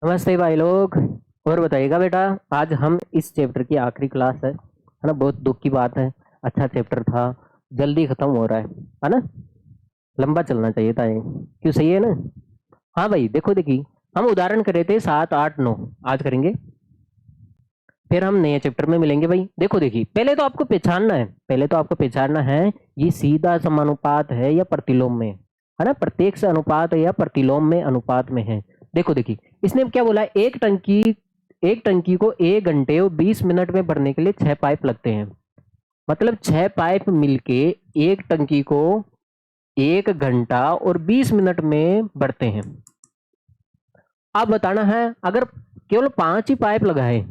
नमस्ते भाई लोग। और बताइएगा बेटा, आज हम इस चैप्टर की आखिरी क्लास है ना। बहुत दुख की बात है। अच्छा चैप्टर था, जल्दी खत्म हो रहा है ना। लंबा चलना चाहिए था ये। क्यों, सही है ना। हाँ भाई, देखो देखी, हम उदाहरण कर रहे थे 7, 8, 9। आज करेंगे, फिर हम नए चैप्टर में मिलेंगे भाई। देखो देखी, पहले तो आपको पहचानना है ये सीधा समानुपात है या प्रतिलोम में है ना। प्रत्यक्ष अनुपात है या प्रतिलोम में अनुपात में है। देखो देखी, इसने क्या बोला है, एक टंकी को 1 घंटे और 20 मिनट में भरने के लिए 6 पाइप लगते हैं। मतलब 6 पाइप मिलके एक टंकी को 1 घंटा और 20 मिनट में भरते हैं। अब बताना है, अगर केवल 5 ही पाइप लगाए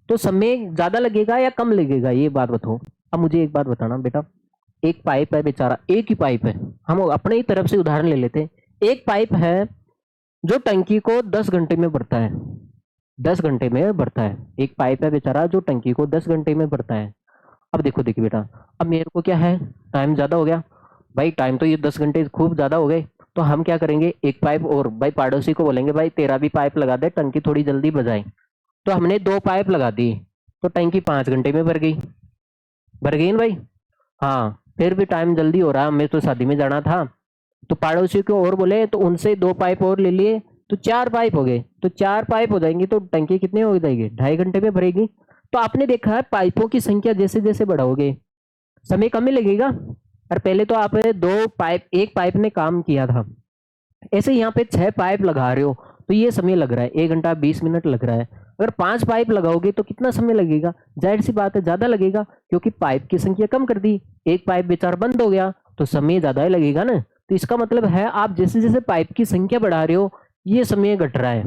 तो समय ज्यादा लगेगा या कम लगेगा, ये बात बताओ। अब मुझे एक बात बताना बेटा, एक पाइप है बेचारा, एक ही पाइप है। हम अपने ही तरफ से उदाहरण ले लेते हैं। एक पाइप है जो टंकी को 10 घंटे में भरता है। 10 घंटे में भरता है। एक पाइप है बेचारा जो टंकी को 10 घंटे में भरता है। अब देखो देखिए बेटा, अब मेरे को क्या है, टाइम ज्यादा हो गया भाई। टाइम तो ये 10 घंटे खूब ज्यादा हो गए। तो हम क्या करेंगे, एक पाइप और भाई पड़ोसी को बोलेंगे भाई तेरा भी पाइप लगा दे, टंकी थोड़ी जल्दी बजाए। तो हमने 2 पाइप लगा दी, तो टंकी 5 घंटे में भर गई। भर गई ना भाई। हाँ, फिर भी टाइम जल्दी हो रहा, हमें तो शादी में जाना था। तो पड़ोसी को और बोले तो उनसे 2 पाइप और ले लिए, तो 4 पाइप हो गए। तो 4 पाइप हो जाएंगी तो टंकी कितने हो जाएगी, 2.5 घंटे में भरेगी। तो आपने देखा है पाइपों की संख्या जैसे जैसे बढ़ाओगे समय कम ही लगेगा। और पहले तो आप एक पाइप ने काम किया था, ऐसे यहाँ पे 6 पाइप लगा रहे हो तो ये समय लग रहा है, 1 घंटा 20 मिनट लग रहा है। अगर 5 पाइप लगाओगे तो कितना समय लगेगा, जाहिर सी बात है ज्यादा लगेगा, क्योंकि पाइप की संख्या कम कर दी। एक पाइप बेचारा बंद हो गया तो समय ज्यादा ही लगेगा ना। तो इसका मतलब है आप जैसे जैसे पाइप की संख्या बढ़ा रहे हो ये समय घट रहा है।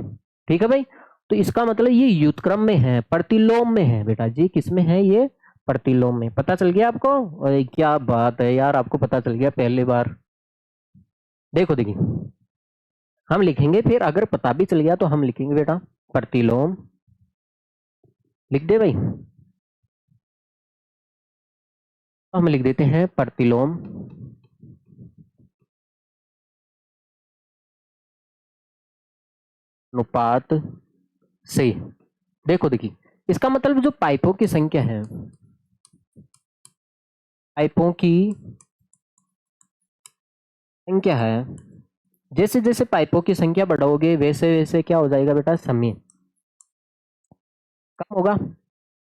ठीक है भाई। तो इसका मतलब ये युतक्रम में है, प्रतिलोम में है बेटा जी। किस में है ये, प्रतिलोम में। पता चल गया आपको। अरे क्या बात है यार, आपको पता चल गया पहली बार। देखो देखिए, हम लिखेंगे, फिर अगर पता भी चल गया तो हम लिखेंगे बेटा प्रतिलोम। लिख दे भाई, तो हम लिख देते हैं प्रतिलोम अनुपात से। देखो देखिए, इसका मतलब जो पाइपों की संख्या है, पाइपों की संख्या है, जैसे जैसे पाइपों की संख्या बढ़ाओगे वैसे वैसे क्या हो जाएगा बेटा, समय कम होगा।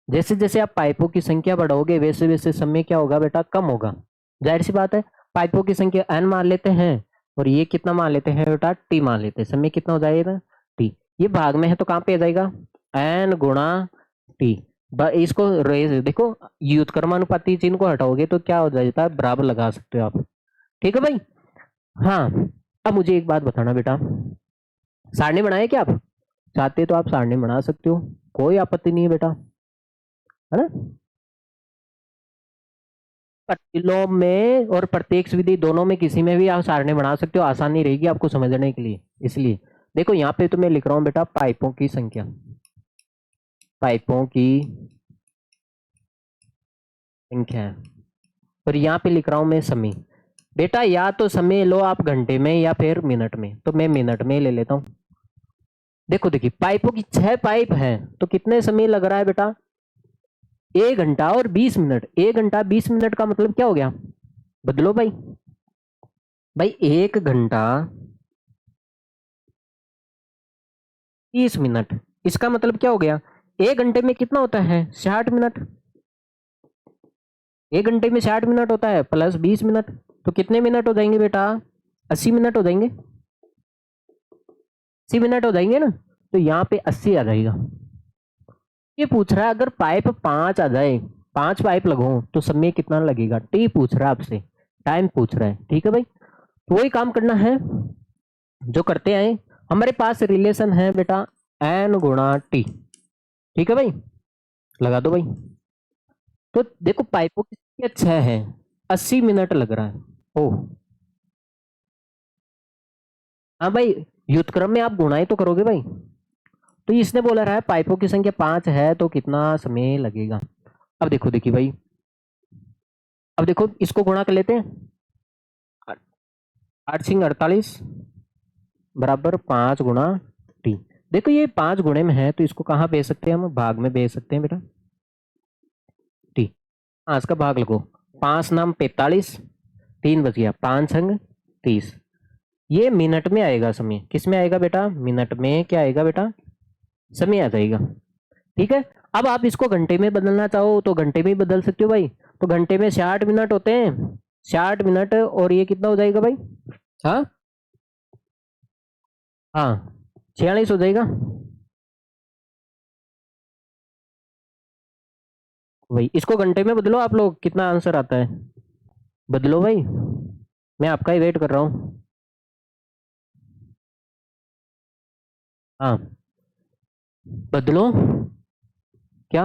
जैसे जैसे आप पाइपों की संख्या बढ़ाओगे वैसे वैसे समय क्या होगा बेटा, कम होगा। जाहिर सी बात है, पाइपों की संख्या n मान लेते हैं और ये कितना मान लेते हैं बेटा, t मान लेते हैं। समय कितना हो जाएगा, t। ये भाग में है तो कहाँ पे आ जाएगा, n गुणा t। इसको देखो, व्युत्क्रमानुपाती चिन्ह को हटाओगे तो क्या हो जाता है, बराबर लगा सकते हो आप। ठीक है भाई। हाँ, अब मुझे एक बात बताना बेटा, सारणी बनाए क्या आप, चाहते तो आप सारणी बना सकते हो, कोई आपत्ति नहीं है बेटा, है ना। प्रतिलोम में और प्रत्यक्ष विधि दोनों में किसी में भी आप सारणी बना सकते हो, आसानी रहेगी आपको समझने के लिए। इसलिए देखो यहाँ पे तो मैं लिख रहा हूँ बेटा पाइपों की संख्या, पाइपों की संख्या है। और यहाँ पे लिख रहा हूँ मैं समय। बेटा या तो समय लो आप घंटे में या फिर मिनट में, तो मैं मिनट में ले लेता हूँ। देखो देखिए, पाइपों की 6 पाइप हैं तो कितने समय लग रहा है बेटा, 1 घंटा और 20 मिनट। 1 घंटा 20 मिनट का मतलब क्या हो गया, बदलो भाई। भाई 1 घंटा 30 मिनट, इसका मतलब क्या हो गया, 1 घंटे में कितना होता है, 60 मिनट। 1 घंटे में 60 मिनट होता है प्लस 20 मिनट, तो कितने मिनट हो जाएंगे बेटा, 80 मिनट हो जाएंगे। 80 मिनट हो जाएंगे ना। तो यहाँ पे 80 आ जाएगा। ये पूछ रहा है अगर पाइप 5 आ जाए, 5 पाइप लगो तो समय कितना लगेगा, टी पूछ रहा है आपसे, टाइम पूछ रहा है। ठीक है भाई, तो वही काम करना है जो करते आए। हमारे पास रिलेशन है बेटा एन गुणा टी। ठीक है भाई, लगा दो भाई। तो देखो पाइपों की संख्या 6 है, 80 मिनट लग रहा है। ओ हाँ भाई, व्युत्क्रम में आप गुणाई तो करोगे भाई। तो इसने बोला रहा है पाइपों की संख्या 5 है तो कितना समय लगेगा। अब देखो देखिए भाई, अब देखो इसको गुणा कर लेते हैं। 8 सिंह 48 बराबर 5 गुणा टी। देखो ये 5 गुणे में है तो इसको कहाँ भेज सकते हैं हम, भाग में भेज सकते हैं बेटा। ठीक, 5 का भाग लगो, 5 नाम 45, 3 बच गया, 5 अंग 30। ये मिनट में आएगा समय, किस में आएगा बेटा, मिनट में क्या आएगा बेटा, समय आ जाएगा। ठीक है, अब आप इसको घंटे में बदलना चाहो तो घंटे में ही बदल सकते हो भाई। तो घंटे में 60 मिनट होते हैं, 60 मिनट, और ये कितना हो जाएगा भाई, हाँ हाँ 46 हो जाएगा। भाई इसको घंटे में बदलो आप लोग, कितना आंसर आता है, बदलो भाई, मैं आपका ही वेट कर रहा हूँ। हाँ बदलो, क्या,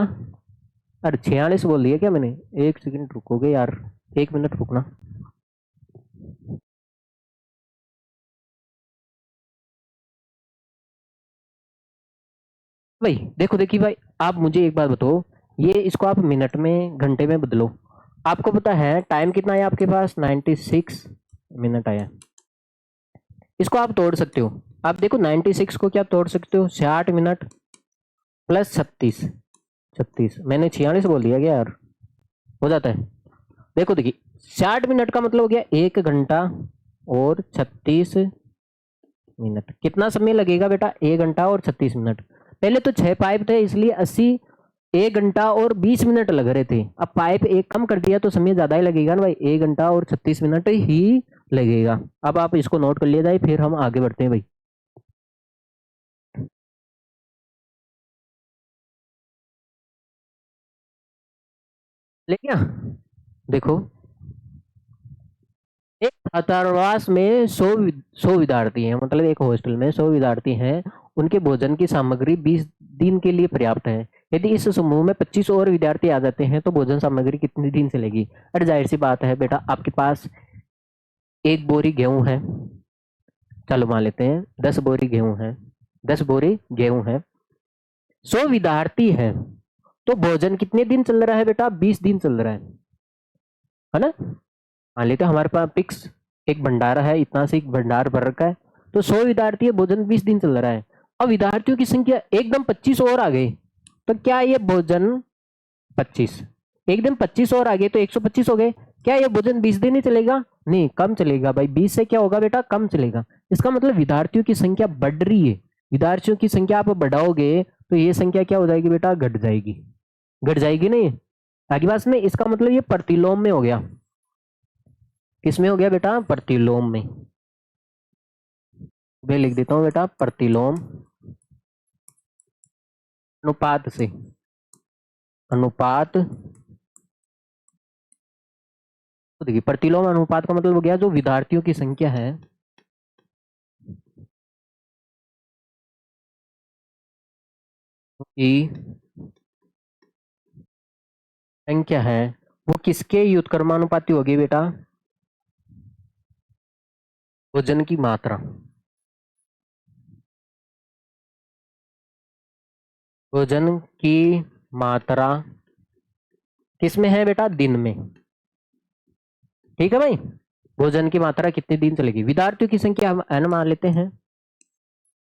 अरे 46 बोल दिया क्या मैंने, एक सेकंड रुकोगे यार, 1 मिनट रुकना। भाई देखो, देखिए भाई, आप मुझे एक बात बताओ, ये इसको आप मिनट में घंटे में बदलो। आपको पता है टाइम कितना है आपके पास, 96 मिनट आया। इसको आप तोड़ सकते हो, आप देखो 96 को क्या तोड़ सकते हो, 60 मिनट प्लस 36, 36 मैंने 46 बोल दिया क्या यार, हो जाता है। देखो देखिए, 60 मिनट का मतलब हो गया 1 घंटा और 36 मिनट। कितना समय लगेगा बेटा, 1 घंटा और 36 मिनट। पहले तो 6 पाइप थे इसलिए 80, 1 घंटा और 20 मिनट लग रहे थे। अब पाइप एक कम कर दिया तो समय ज्यादा ही लगेगा ना भाई, 1 घंटा और 36 मिनट ही लगेगा। अब आप इसको नोट कर लिया जाए, फिर हम आगे बढ़ते हैं भाई। ले गया, देखो, एक छात्रावास में 100 विद्यार्थी हैं, मतलब एक हॉस्टल में 100 विद्यार्थी हैं। उनके भोजन की सामग्री 20 दिन के लिए पर्याप्त है। यदि इस समूह में 25 और विद्यार्थी आ जाते हैं तो भोजन सामग्री कितने दिन चलेगी। अरे जाहिर सी बात है बेटा, आपके पास 1 बोरी गेहूं है, चलो मान लेते हैं 10 बोरी गेहूं है, 10 बोरी गेहूं है, 100 विद्यार्थी है, तो भोजन कितने दिन चल रहा है बेटा, 20 दिन चल रहा है ना। मान लेते हैं हमारे पास फिक्स एक भंडारा है, इतना से एक भंडार भर रखा है, तो 100 विद्यार्थी है, भोजन 20 दिन चल रहा है। अब विद्यार्थियों की संख्या एकदम 25 और आ गई, तो क्या ये भोजन 25, एकदम 25 और आ गए तो 125 हो गए, क्या ये भोजन 20 दिन ही चलेगा, नहीं कम चलेगा भाई, 20 से क्या होगा बेटा, कम चलेगा। इसका मतलब विद्यार्थियों की संख्या बढ़ रही है, विद्यार्थियों की संख्या आप बढ़ाओगे तो ये संख्या क्या हो जाएगी बेटा, घट जाएगी, घट जाएगी नहीं, आगे बात में। इसका मतलब ये प्रतिलोम में हो गया, किसमें हो गया बेटा, प्रतिलोम में। मैं लिख देता हूं बेटा, प्रतिलोम अनुपात से, अनुपात, तो देखिए प्रतिलोम अनुपात का मतलब हो गया जो विद्यार्थियों की संख्या है, की संख्या है वो किसके व्युत्क्रमानुपाती होगी बेटा, भोजन की मात्रा, भोजन की मात्रा किसमें है बेटा, दिन में। ठीक है भाई, भोजन की मात्रा कितने दिन चलेगी, विद्यार्थियों की संख्या हम n मान लेते हैं,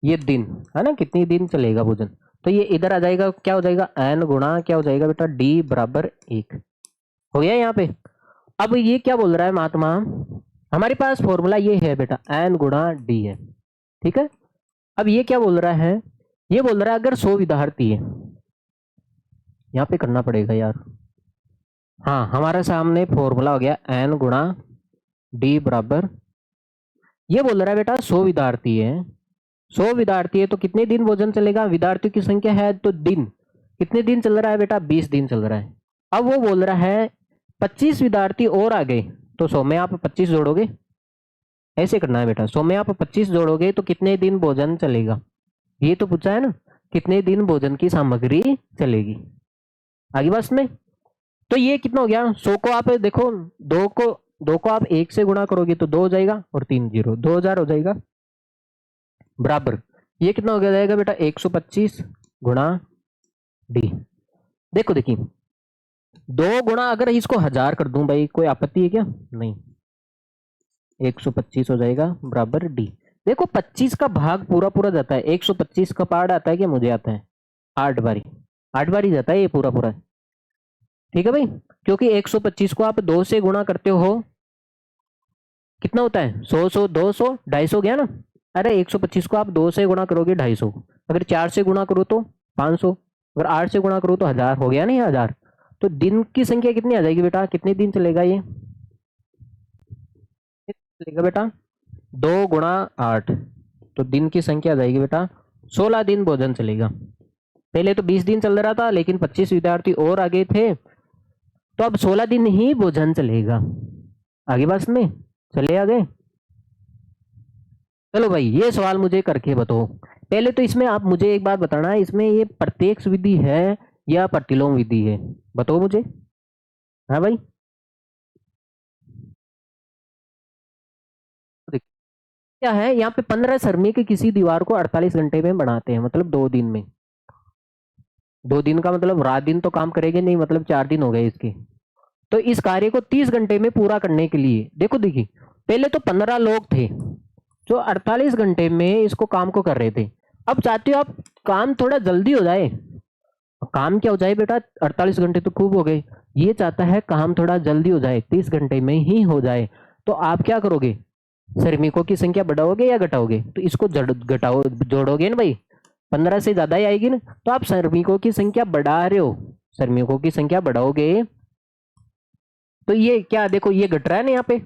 ये दिन है ना, कितनी दिन चलेगा भोजन, तो ये इधर आ जाएगा, क्या हो जाएगा, n गुणा क्या हो जाएगा बेटा, d बराबर 1 हो गया यहाँ पे। अब ये क्या बोल रहा है महात्मा, हमारे पास फॉर्मूला ये है बेटा, n गुणा d है, ठीक है। अब ये क्या बोल रहा है, ये बोल रहा है अगर 100 विद्यार्थी है, यहाँ पे करना पड़ेगा यार, हाँ हमारे सामने फॉर्मूला हो गया n गुणा d बराबर, ये बोल रहा है बेटा 100 विद्यार्थी है, 100 विद्यार्थी है तो कितने दिन भोजन चलेगा, विद्यार्थियों की संख्या है तो दिन, कितने दिन चल रहा है बेटा, 20 दिन चल रहा है। अब वो बोल रहा है 25 विद्यार्थी और आ गए, तो 100 में आप 25 जोड़ोगे, ऐसे करना है बेटा, 100 में आप 25 जोड़ोगे तो कितने दिन भोजन चलेगा, ये तो पूछा है ना, कितने दिन भोजन की सामग्री चलेगी, आगे बस में। तो ये कितना हो गया, 100 को आप देखो, दो को आप 1 से गुणा करोगे तो 2 हो जाएगा, और 3 जीरो, 2000 हो जाएगा, बराबर। ये कितना हो गया जाएगा बेटा, 125 गुणा डी। देखो देखिए, 2 गुणा अगर इसको 1000 कर दूं भाई, कोई आपत्ति है क्या, नहीं, 125 हो जाएगा बराबर डी। देखो 25 का भाग पूरा पूरा जाता है, 125 का पार्ट आता है कि मुझे आता है 8 बारी, 8 बारी जाता है ये पूरा पूरा। ठीक है भाई, क्योंकि 125 को आप 2 से गुणा करते हो, कितना होता है 100 100 200 250 गया ना। अरे 125 को आप 2 से गुणा करोगे 250, अगर 4 से गुणा करो तो 500, अगर 8 से गुणा करो तो 1000 हो गया ना, ये 1000। तो दिन की संख्या कितनी आ जाएगी बेटा, कितने दिन चलेगा ये चलेगा बेटा, 2 × 8, तो दिन की संख्या आ जाएगी बेटा 16 दिन भोजन चलेगा। पहले तो 20 दिन चल रहा था, लेकिन 25 विद्यार्थी और आगे थे, तो अब 16 दिन ही भोजन चलेगा। आगे बात में चले आगे। चलो भाई, ये सवाल मुझे करके बताओ। पहले तो इसमें आप मुझे एक बात बताना है, इसमें ये प्रत्यक्ष विधि है या प्रतिलोम विधि है, बताओ मुझे। हाँ भाई, क्या है यहाँ पे 15 श्रमिक किसी दीवार को 48 घंटे में बनाते हैं, मतलब 2 दिन में। 2 दिन का मतलब रात दिन तो काम करेंगे नहीं, मतलब 4 दिन हो गए इसके। तो इस कार्य को 30 घंटे में पूरा करने के लिए देखो, देखिए पहले तो 15 लोग थे जो 48 घंटे में इसको काम को कर रहे थे। अब चाहते हो आप काम थोड़ा जल्दी हो जाए, काम क्या हो जाए बेटा, 48 घंटे तो खूब हो गए, ये चाहता है काम थोड़ा जल्दी हो जाए, 30 घंटे में ही हो जाए। तो आप क्या करोगे, श्रमिकों की संख्या बढ़ाओगे या घटाओगे, तो इसको घटाओ, जोड़ोगे ना भाई, 15 से ज्यादा ही आएगी ना। तो आप श्रमिकों की संख्या बढ़ा रहे हो, श्रमिकों की संख्या बढ़ाओगे तो ये क्या, देखो ये घट रहा है ना, यहाँ पे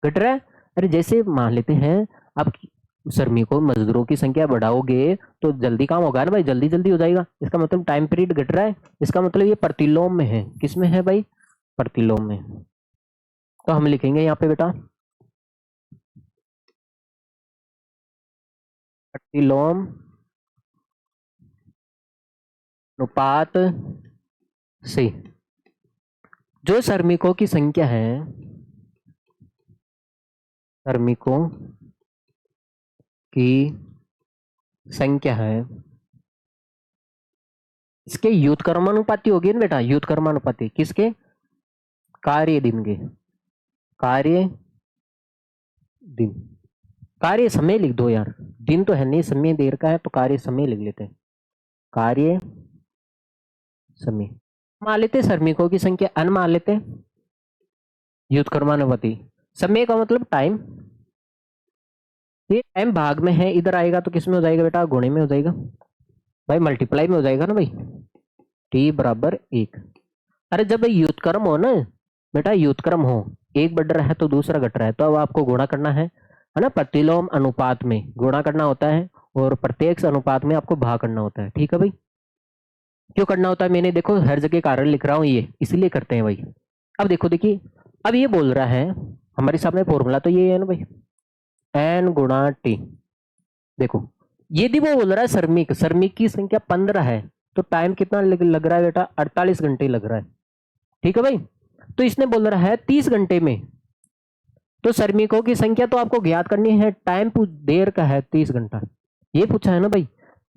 घट रहा है। अरे जैसे मान लेते हैं आप श्रमिकों मजदूरों की संख्या बढ़ाओगे तो जल्दी काम होगा ना भाई, जल्दी जल्दी हो जाएगा, इसका मतलब टाइम पीरियड घट रहा है, इसका मतलब ये प्रतिलोम में है। किस में है भाई, प्रतिलोम में। तो हम लिखेंगे यहाँ पे बेटा प्रतिलोम अनुपात से जो श्रमिकों की संख्या है, श्रमिकों की संख्या है, इसके युतकर्मानुपाती होगी ना बेटा, युतकर्मानुपाती किसके, कार्य दिन के, कार्य दिन, कार्य समय लिख दो यार, दिन तो है नहीं, समय देर का है, तो कार्य समय लिख लेते हैं, कार्य समय। मान लेते श्रमिकों की संख्या अन मान लेते हैं, युतकर्मानुपाती, समय का मतलब टाइम, ये टाइम भाग में है, इधर आएगा तो किस में हो जाएगा बेटा, गुणे में हो जाएगा भाई, मल्टीप्लाई में हो जाएगा ना भाई, टी बराबर 1। अरे जब युतकर्म हो ना बेटा, युतकर्म हो, एक बढ़ रहा है तो दूसरा घट रहा है, तो अब आपको गुणा करना है ना, प्रतिलोम अनुपात में गुणा करना होता है, और प्रत्येक अनुपात में आपको भाग करना होता है। ठीक है भाई, क्यों करना होता है, मैंने देखो हर जगह कारण लिख रहा हूँ, ये इसलिए करते हैं भाई। अब देखो, देखिए अब ये बोल रहा है, हमारे सामने फॉर्मूला तो ये है ना भाई, एन गुणा टी। देखो यदि वो बोल रहा है श्रमिक, श्रमिक की संख्या 15 है, तो टाइम कितना लग रहा है बेटा, 48 घंटे लग रहा है। ठीक है भाई, तो इसने बोल रहा है 30 घंटे में, तो श्रमिकों की संख्या तो आपको ज्ञात करनी है, टाइम देर का है 30 घंटा, ये पूछा है ना भाई,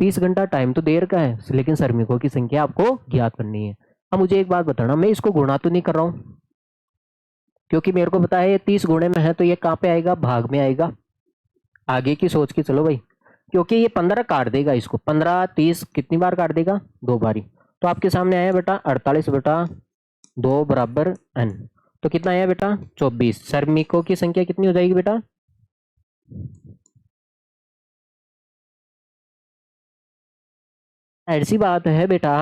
30 घंटा टाइम तो देर का है, लेकिन श्रमिकों की संख्या आपको ज्ञात करनी है। अब मुझे एक बात बताना, मैं इसको गुणा तो नहीं कर रहा हूं, क्योंकि मेरे को पता है ये 30 गुणे में है, तो ये कहाँ पे आएगा, भाग में आएगा। आगे की सोच के चलो भाई, क्योंकि ये 15 काट देगा इसको, 15 30 कितनी बार काट देगा, 2 बारी। तो आपके सामने आया बेटा 48 बेटा 2 बराबर एन, तो कितना आया बेटा 24। श्रमिकों की संख्या कितनी हो जाएगी बेटा, ऐसी बात है बेटा।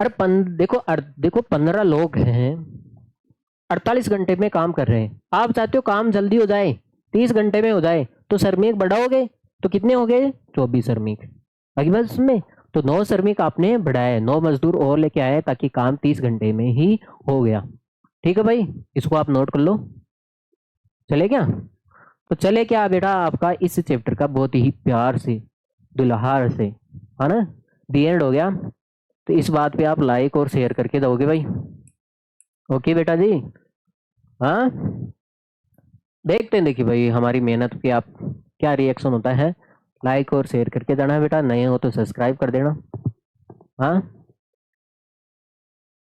अरे देखो देखो 15 लोग हैं, 48 घंटे में काम कर रहे हैं, आप चाहते हो काम जल्दी हो जाए, 30 घंटे में हो जाए, तो श्रमिक बढ़ाओगे तो कितने हो गए, 24 श्रमिक। अभी बस में तो 9 श्रमिक आपने बढ़ाए, 9 मजदूर और लेके आए, ताकि काम 30 घंटे में ही हो गया। ठीक है भाई, इसको आप नोट कर लो, चले क्या। तो चले क्या बेटा, आपका इस चैप्टर का बहुत ही प्यार से दुल्हार से, है ना, दी एंड हो गया। तो इस बात पे आप लाइक और शेयर करके दोगे भाई, ओके बेटा जी। हाँ, देखते हैं, देखिए भाई हमारी मेहनत पे आप क्या रिएक्शन होता है, लाइक और शेयर करके जाना बेटा, नए हो तो सब्सक्राइब कर देना। हाँ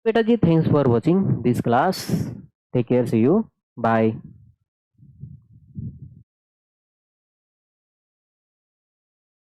बेटा जी, thanks for watching this class, take care, see you, bye.